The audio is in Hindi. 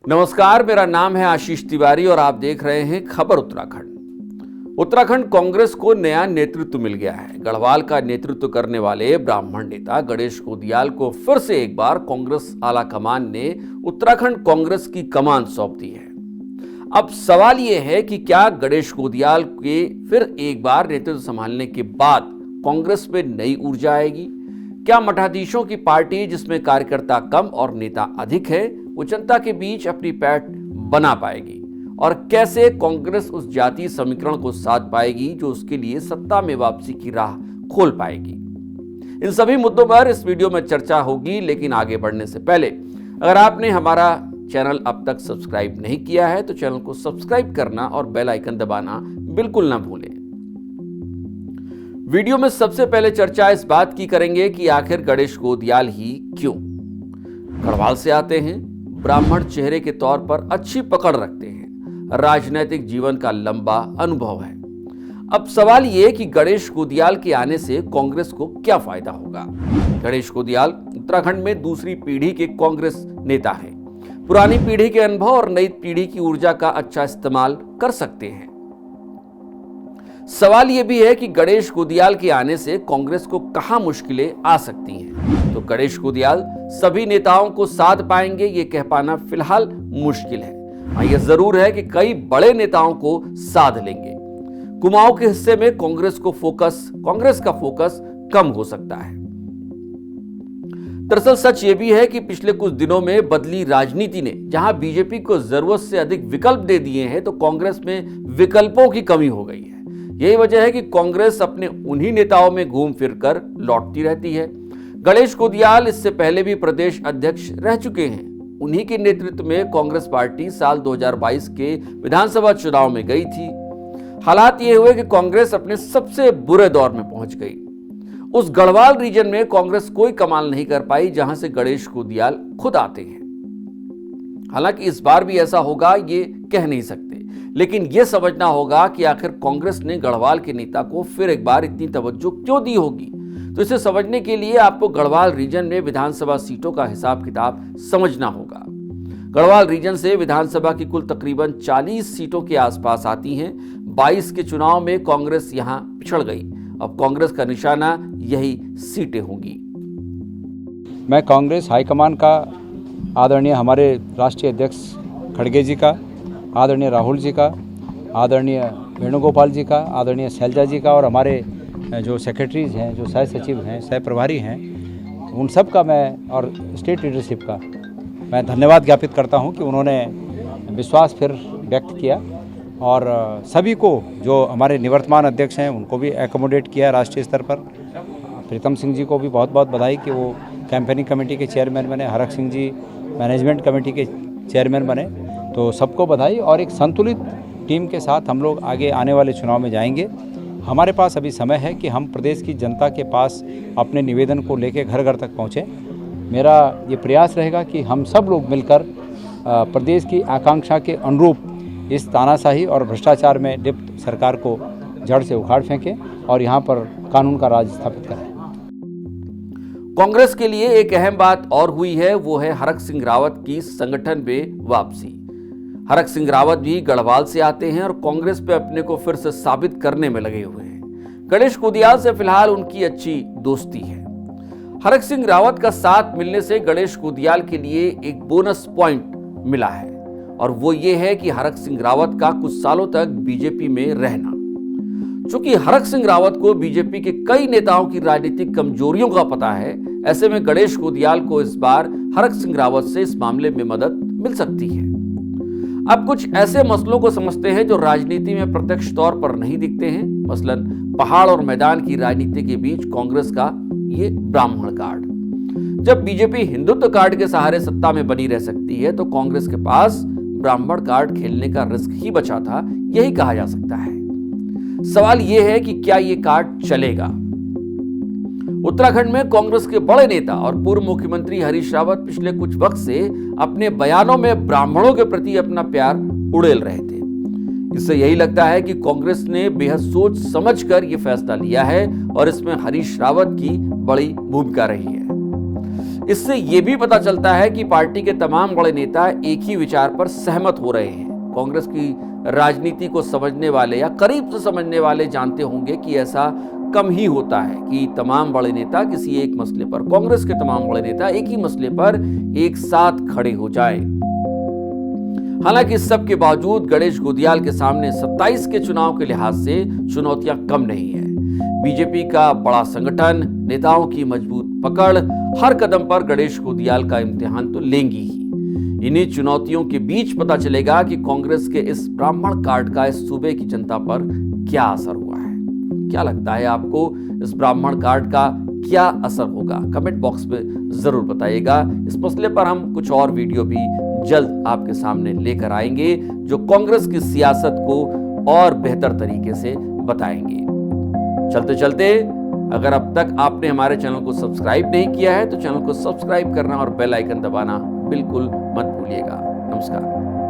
नमस्कार, मेरा नाम है आशीष तिवारी और आप देख रहे हैं खबर उत्तराखंड। उत्तराखंड कांग्रेस को नया नेतृत्व मिल गया है। गढ़वाल का नेतृत्व करने वाले ब्राह्मण नेता गणेश गोदियाल को फिर से एक बार कांग्रेस आला कमान ने उत्तराखंड कांग्रेस की कमान सौंप दी है। अब सवाल यह है कि क्या गणेश गोदियाल के फिर एक बार नेतृत्व संभालने के बाद कांग्रेस में नई ऊर्जा आएगी? क्या मठाधीशों की पार्टी, जिसमें कार्यकर्ता कम और नेता अधिक है, वो जनता के बीच अपनी पैठ बना पाएगी? और कैसे कांग्रेस उस जातीय समीकरण को साध पाएगी जो उसके लिए सत्ता में वापसी की राह खोल पाएगी? इन सभी मुद्दों पर इस वीडियो में चर्चा होगी। लेकिन आगे बढ़ने से पहले अगर आपने हमारा चैनल अब तक सब्सक्राइब नहीं किया है तो चैनल को सब्सक्राइब करना और बेल आइकन दबाना बिल्कुल ना भूलें। वीडियो में सबसे पहले चर्चा इस बात की करेंगे कि आखिर गणेश गोदियाल ही क्यों? गढ़वाल से आते हैं, ब्राह्मण चेहरे के तौर पर अच्छी पकड़ रखते हैं, राजनीतिक जीवन का लंबा अनुभव है। अब सवाल यह कि गणेश गोदियाल के आने से कांग्रेस को क्या फायदा होगा? गणेश गोदियाल उत्तराखंड में दूसरी पीढ़ी के कांग्रेस नेता हैं। पुरानी पीढ़ी के अनुभव और नई पीढ़ी की ऊर्जा का अच्छा इस्तेमाल कर सकते हैं। सवाल यह भी है कि गणेश गोदियाल के आने से कांग्रेस को कहां मुश्किलें आ सकती हैं। तो गणेश गोदियाल सभी नेताओं को साध पाएंगे, ये कह पाना फिलहाल मुश्किल है। यह जरूर है कि कई बड़े नेताओं को साध लेंगे। कुमाऊं के हिस्से में कांग्रेस का फोकस कम हो सकता है। दरअसल सच यह भी है कि पिछले कुछ दिनों में बदली राजनीति ने जहां बीजेपी को जरूरत से अधिक विकल्प दे दिए हैं, तो कांग्रेस में विकल्पों की कमी हो गई है। यही वजह है कि कांग्रेस अपने उन्हीं नेताओं में घूम फिर कर लौटती रहती है। गणेश गोदियाल इससे पहले भी प्रदेश अध्यक्ष रह चुके हैं। उन्हीं के नेतृत्व में कांग्रेस पार्टी साल 2022 के विधानसभा चुनाव में गई थी। हालात ये हुए कि कांग्रेस अपने सबसे बुरे दौर में पहुंच गई। उस गढ़वाल रीजन में कांग्रेस कोई कमाल नहीं कर पाई जहां से गणेश गोदियाल खुद आते हैं। हालांकि इस बार भी ऐसा होगा ये कह नहीं सकते, लेकिन यह समझना होगा कि आखिर कांग्रेस ने गढ़वाल के नेता को फिर एक बार इतनी तवज्जो क्यों दी होगी। तो इसे समझने के लिए आपको गढ़वाल रीजन में विधानसभा सीटों का हिसाब किताब समझना होगा। गढ़वाल रीजन से विधानसभा की कुल तकरीबन 40 सीटों के आसपास आती हैं। 22 के चुनाव में कांग्रेस यहां पिछड़ गई। अब कांग्रेस का निशाना यही सीटें होंगी। मैं कांग्रेस हाईकमान का, आदरणीय हमारे राष्ट्रीय अध्यक्ष खड़गे जी का, आदरणीय राहुल जी का, आदरणीय वेणुगोपाल जी का, आदरणीय शैलजा जी का और हमारे जो सेक्रेटरीज हैं, जो सह सचिव हैं, सह प्रभारी हैं, उन सब का मैं और स्टेट लीडरशिप का मैं धन्यवाद ज्ञापित करता हूं कि उन्होंने विश्वास फिर व्यक्त किया और सभी को, जो हमारे निवर्तमान अध्यक्ष हैं उनको भी एकोमोडेट किया राष्ट्रीय स्तर पर। प्रीतम सिंह जी को भी बहुत बहुत बधाई कि वो कैंपेनिंग कमेटी के चेयरमैन बने, हरक सिंह जी मैनेजमेंट कमेटी के चेयरमैन बने। तो सबको बधाई और एक संतुलित टीम के साथ हम लोग आगे आने वाले चुनाव में जाएंगे। हमारे पास अभी समय है कि हम प्रदेश की जनता के पास अपने निवेदन को लेकर घर घर तक पहुँचें। मेरा ये प्रयास रहेगा कि हम सब लोग मिलकर प्रदेश की आकांक्षा के अनुरूप इस तानाशाही और भ्रष्टाचार में लिप्त सरकार को जड़ से उखाड़ फेंकें और यहाँ पर कानून का राज स्थापित करें। कांग्रेस के लिए एक अहम बात और हुई है, वो है हरक सिंह रावत की संगठन में वापसी। हरक सिंह रावत भी गढ़वाल से आते हैं और कांग्रेस पे अपने को फिर से साबित करने में लगे हुए हैं। गणेश गोदियाल से फिलहाल उनकी अच्छी दोस्ती है। हरक सिंह रावत का साथ मिलने से गणेश गोदियाल के लिए एक बोनस पॉइंट मिला है और वो ये है कि हरक सिंह रावत का कुछ सालों तक बीजेपी में रहना। चूंकि हरक सिंह रावत को बीजेपी के कई नेताओं की राजनीतिक कमजोरियों का पता है, ऐसे में गणेश गोदियाल को इस बार हरक सिंह रावत से इस मामले में मदद मिल सकती है। अब कुछ ऐसे मसलों को समझते हैं जो राजनीति में प्रत्यक्ष तौर पर नहीं दिखते हैं। मसलन पहाड़ और मैदान की राजनीति के बीच कांग्रेस का ये ब्राह्मण कार्ड। जब बीजेपी हिंदुत्व कार्ड के सहारे सत्ता में बनी रह सकती है, तो कांग्रेस के पास ब्राह्मण कार्ड खेलने का रिस्क ही बचा था, यही कहा जा सकता है। सवाल यह है कि क्या ये कार्ड चलेगा? उत्तराखंड में कांग्रेस के बड़े नेता और पूर्व मुख्यमंत्री हरीश रावत पिछले कुछ वक्त से अपने बयानों में ब्राह्मणों के प्रति अपना प्यार उड़ेल रहे थे। इससे यही लगता है कि कांग्रेस ने बेहद सोच समझकर यह फैसला लिया है और इसमें हरीश रावत की बड़ी भूमिका रही है। इससे यह भी पता चलता है कि पार्टी के तमाम बड़े नेता एक ही विचार पर सहमत हो रहे हैं। कांग्रेस की राजनीति को समझने वाले या करीब से समझने वाले जानते होंगे कि ऐसा कम ही होता है कि तमाम बड़े नेता किसी एक मसले पर, कांग्रेस के तमाम बड़े नेता एक ही मसले पर एक साथ खड़े हो जाए। हालांकि इस सब के बावजूद गणेश गोदियाल के सामने 27 के चुनाव के लिहाज से चुनौतियां कम नहीं है। बीजेपी का बड़ा संगठन, नेताओं की मजबूत पकड़ हर कदम पर गणेश गोदियाल का इम्तिहान तो लेंगी ही। इन्हीं चुनौतियों के बीच पता चलेगा कि कांग्रेस के इस ब्राह्मण कार्ड का इस सूबे की जनता पर क्या असर हुआ है। क्या लगता है आपको, इस ब्राह्मण कार्ड का क्या असर होगा? कमेंट बॉक्स में जरूर बताइएगा। इस मसले पर हम कुछ और वीडियो भी जल्द आपके सामने लेकर आएंगे जो कांग्रेस की सियासत को और बेहतर तरीके से बताएंगे। चलते चलते अगर अब तक आपने हमारे चैनल को सब्सक्राइब नहीं किया है तो चैनल को सब्सक्राइब करना और बेल आइकन दबाना बिल्कुल मत भूलिएगा। नमस्कार।